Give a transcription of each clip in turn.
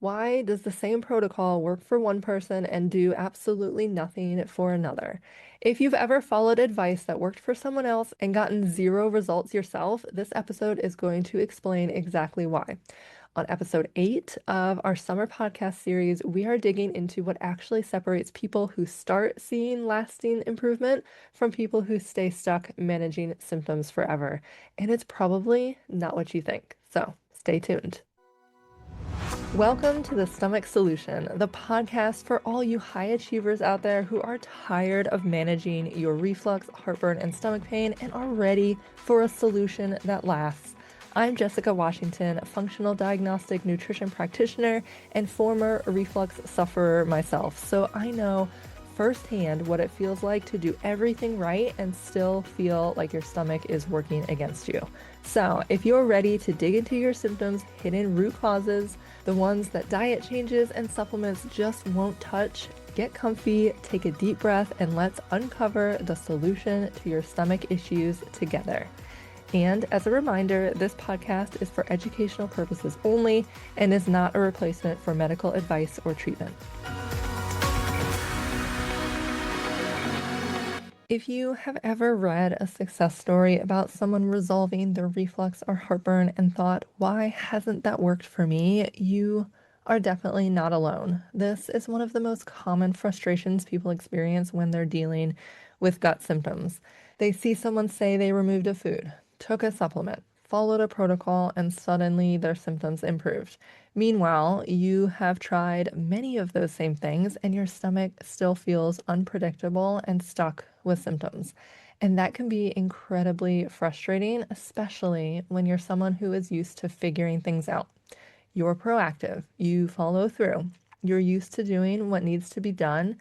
Why does the same protocol work for one person and do absolutely nothing for another? If you've ever followed advice that worked for someone else and gotten zero results yourself, this episode is going to explain exactly why. On episode 8 of our summer podcast series, we are digging into what actually separates people who start seeing lasting improvement from people who stay stuck managing symptoms forever. And it's probably not what you think. So stay tuned. Welcome to the Stomach Solution, the podcast for all you high achievers out there who are tired of managing your reflux, heartburn, and stomach pain and are ready for a solution that lasts. I'm Jessica Washington, functional diagnostic nutrition practitioner and former reflux sufferer myself, so I know firsthand what it feels like to do everything right and still feel like your stomach is working against you. So, if you're ready to dig into your symptoms, hidden root causes, the ones that diet changes and supplements just won't touch, get comfy, take a deep breath, and let's uncover the solution to your stomach issues together. And as a reminder, this podcast is for educational purposes only and is not a replacement for medical advice or treatment. If you have ever read a success story about someone resolving their reflux or heartburn and thought, why hasn't that worked for me? You are definitely not alone. This is one of the most common frustrations people experience when they're dealing with gut symptoms. They see someone say they removed a food, took a supplement, followed a protocol, and suddenly their symptoms improved. Meanwhile, you have tried many of those same things and your stomach still feels unpredictable and stuck with symptoms. And that can be incredibly frustrating, especially when you're someone who is used to figuring things out. You're proactive, you follow through, you're used to doing what needs to be done.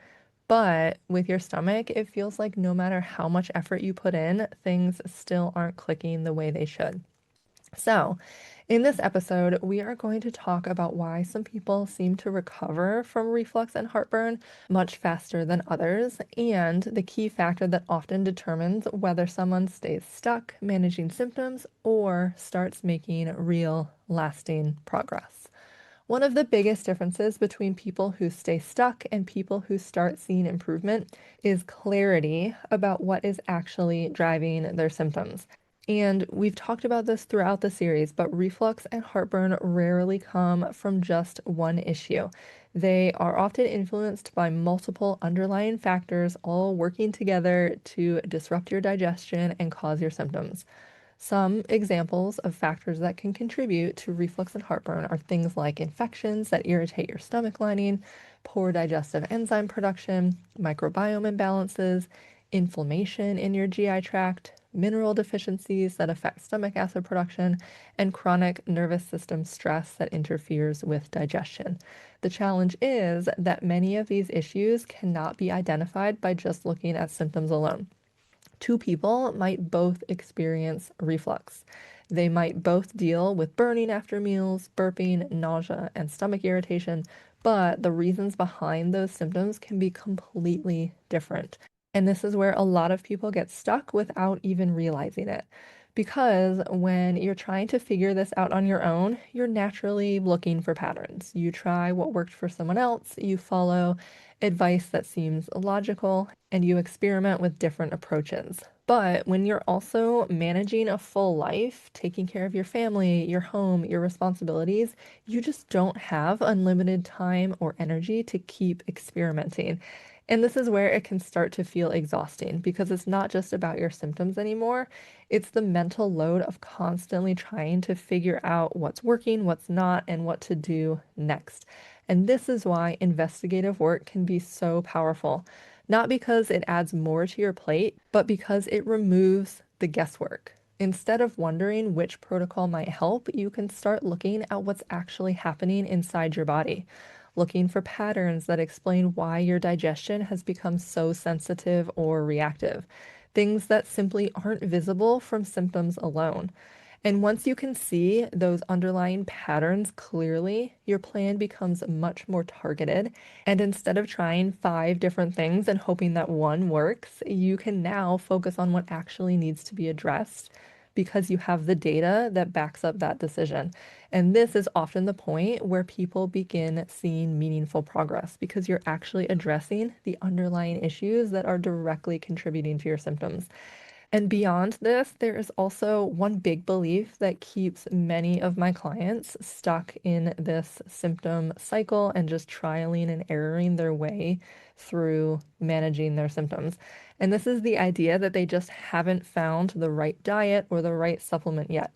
But with your stomach, it feels like no matter how much effort you put in, things still aren't clicking the way they should. So, in this episode, we are going to talk about why some people seem to recover from reflux and heartburn much faster than others, and the key factor that often determines whether someone stays stuck managing symptoms or starts making real, lasting progress. One of the biggest differences between people who stay stuck and people who start seeing improvement is clarity about what is actually driving their symptoms. And we've talked about this throughout the series, but reflux and heartburn rarely come from just one issue. They are often influenced by multiple underlying factors, all working together to disrupt your digestion and cause your symptoms. Some examples of factors that can contribute to reflux and heartburn are things like infections that irritate your stomach lining, poor digestive enzyme production, microbiome imbalances, inflammation in your GI tract, mineral deficiencies that affect stomach acid production, and chronic nervous system stress that interferes with digestion. The challenge is that many of these issues cannot be identified by just looking at symptoms alone. Two people might both experience reflux. They might both deal with burning after meals, burping, nausea, and stomach irritation, but the reasons behind those symptoms can be completely different. And this is where a lot of people get stuck without even realizing it. Because when you're trying to figure this out on your own, you're naturally looking for patterns. You try what worked for someone else, you follow advice that seems logical, and you experiment with different approaches. But when you're also managing a full life, taking care of your family, your home, your responsibilities, you just don't have unlimited time or energy to keep experimenting. And this is where it can start to feel exhausting because it's not just about your symptoms anymore. It's the mental load of constantly trying to figure out what's working, what's not, and what to do next. And this is why investigative work can be so powerful. Not because it adds more to your plate, but because it removes the guesswork. Instead of wondering which protocol might help, you can start looking at what's actually happening inside your body, looking for patterns that explain why your digestion has become so sensitive or reactive, things that simply aren't visible from symptoms alone. And once you can see those underlying patterns clearly, your plan becomes much more targeted. And instead of trying 5 different things and hoping that one works, you can now focus on what actually needs to be addressed because you have the data that backs up that decision. And this is often the point where people begin seeing meaningful progress because you're actually addressing the underlying issues that are directly contributing to your symptoms. And beyond this, there is also one big belief that keeps many of my clients stuck in this symptom cycle and just trialing and erroring their way through managing their symptoms. And this is the idea that they just haven't found the right diet or the right supplement yet.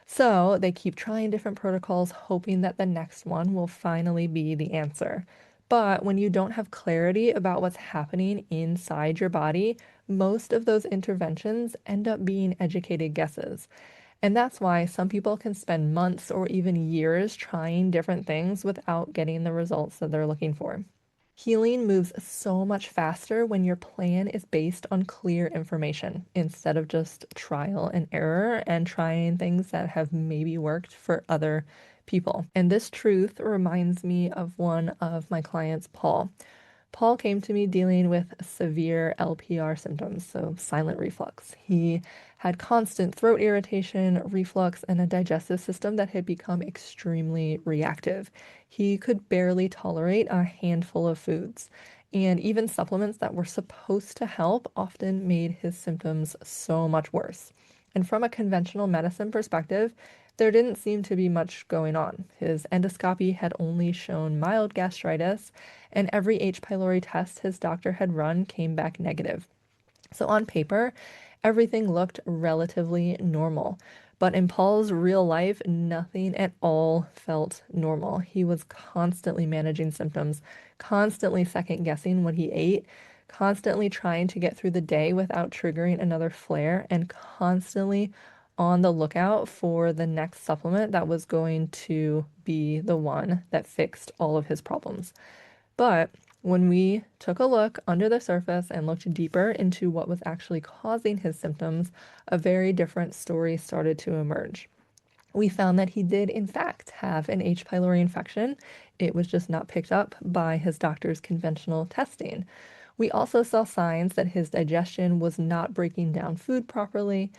So they keep trying different protocols, hoping that the next one will finally be the answer. But when you don't have clarity about what's happening inside your body, most of those interventions end up being educated guesses. And that's why some people can spend months or even years trying different things without getting the results that they're looking for. Healing moves so much faster when your plan is based on clear information instead of just trial and error and trying things that have maybe worked for other people. And this truth reminds me of one of my clients, Paul. Paul came to me dealing with severe LPR symptoms, so silent reflux. He had constant throat irritation, reflux, and a digestive system that had become extremely reactive. He could barely tolerate a handful of foods, and even supplements that were supposed to help often made his symptoms so much worse. And from a conventional medicine perspective, there didn't seem to be much going on. His endoscopy had only shown mild gastritis, and every H. pylori test his doctor had run came back negative. So on paper, everything looked relatively normal. But in Paul's real life, nothing at all felt normal. He was constantly managing symptoms, constantly second guessing what he ate, constantly trying to get through the day without triggering another flare, and constantly on the lookout for the next supplement that was going to be the one that fixed all of his problems. But when we took a look under the surface and looked deeper into what was actually causing his symptoms, a very different story started to emerge. We found that he did, in fact, have an H. pylori infection. It was just not picked up by his doctor's conventional testing. We also saw signs that his digestion was not breaking down food properly,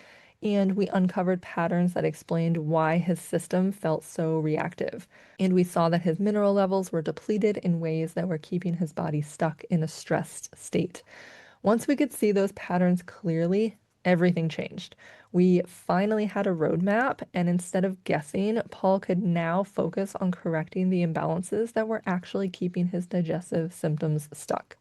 and we uncovered patterns that explained why his system felt so reactive. And we saw that his mineral levels were depleted in ways that were keeping his body stuck in a stressed state. Once we could see those patterns clearly, everything changed. We finally had a roadmap, and instead of guessing, Paul could now focus on correcting the imbalances that were actually keeping his digestive symptoms stuck.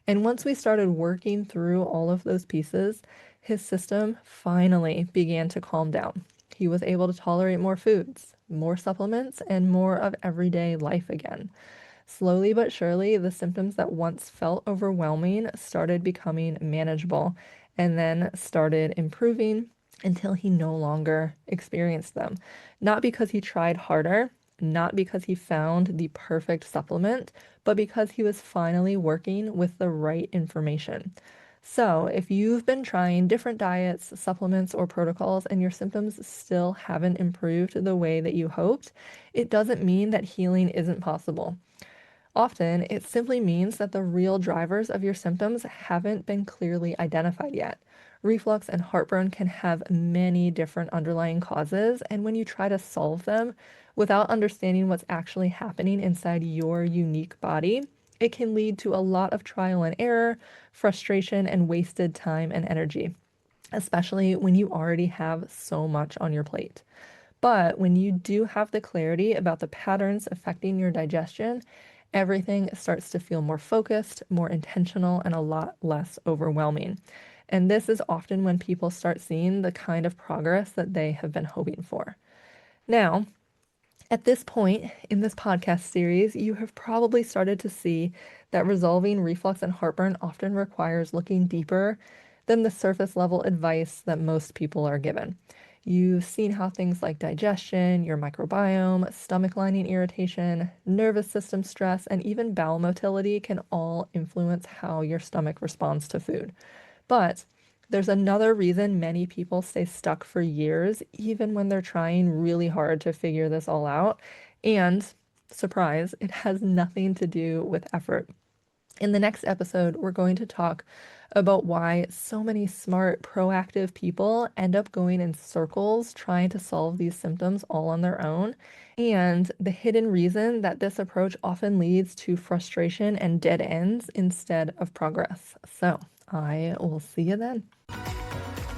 And once we started working through all of those pieces, his system finally began to calm down. He was able to tolerate more foods, more supplements, and more of everyday life again. Slowly but surely, the symptoms that once felt overwhelming started becoming manageable and then started improving until he no longer experienced them. Not because he tried harder, not because he found the perfect supplement, but because he was finally working with the right information. So, if you've been trying different diets, supplements, or protocols and your symptoms still haven't improved the way that you hoped, it doesn't mean that healing isn't possible. Often, it simply means that the real drivers of your symptoms haven't been clearly identified yet. Reflux and heartburn can have many different underlying causes, and when you try to solve them without understanding what's actually happening inside your unique body, it can lead to a lot of trial and error, frustration, and wasted time and energy, especially when you already have so much on your plate. But when you do have the clarity about the patterns affecting your digestion, everything starts to feel more focused, more intentional, and a lot less overwhelming. And this is often when people start seeing the kind of progress that they have been hoping for. Now, at this point in this podcast series, you have probably started to see that resolving reflux and heartburn often requires looking deeper than the surface level advice that most people are given. You've seen how things like digestion, your microbiome, stomach lining irritation, nervous system stress, and even bowel motility can all influence how your stomach responds to food. But there's another reason many people stay stuck for years, even when they're trying really hard to figure this all out. And surprise, it has nothing to do with effort. In the next episode, we're going to talk about why so many smart, proactive people end up going in circles trying to solve these symptoms all on their own, and the hidden reason that this approach often leads to frustration and dead ends instead of progress. So, I will see you then.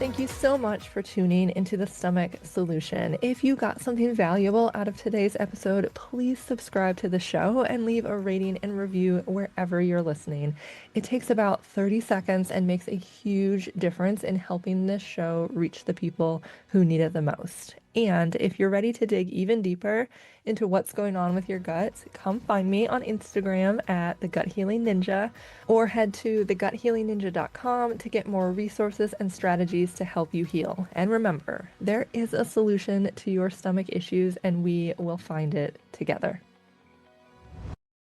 Thank you so much for tuning into the Stomach Solution. If you got something valuable out of today's episode, please subscribe to the show and leave a rating and review wherever you're listening. It takes about 30 seconds and makes a huge difference in helping this show reach the people who need it the most. And if you're ready to dig even deeper into what's going on with your gut, come find me on Instagram at The Gut Healing Ninja, or head to theguthealingninja.com to get more resources and strategies to help you heal. And remember, there is a solution to your stomach issues, and we will find it together.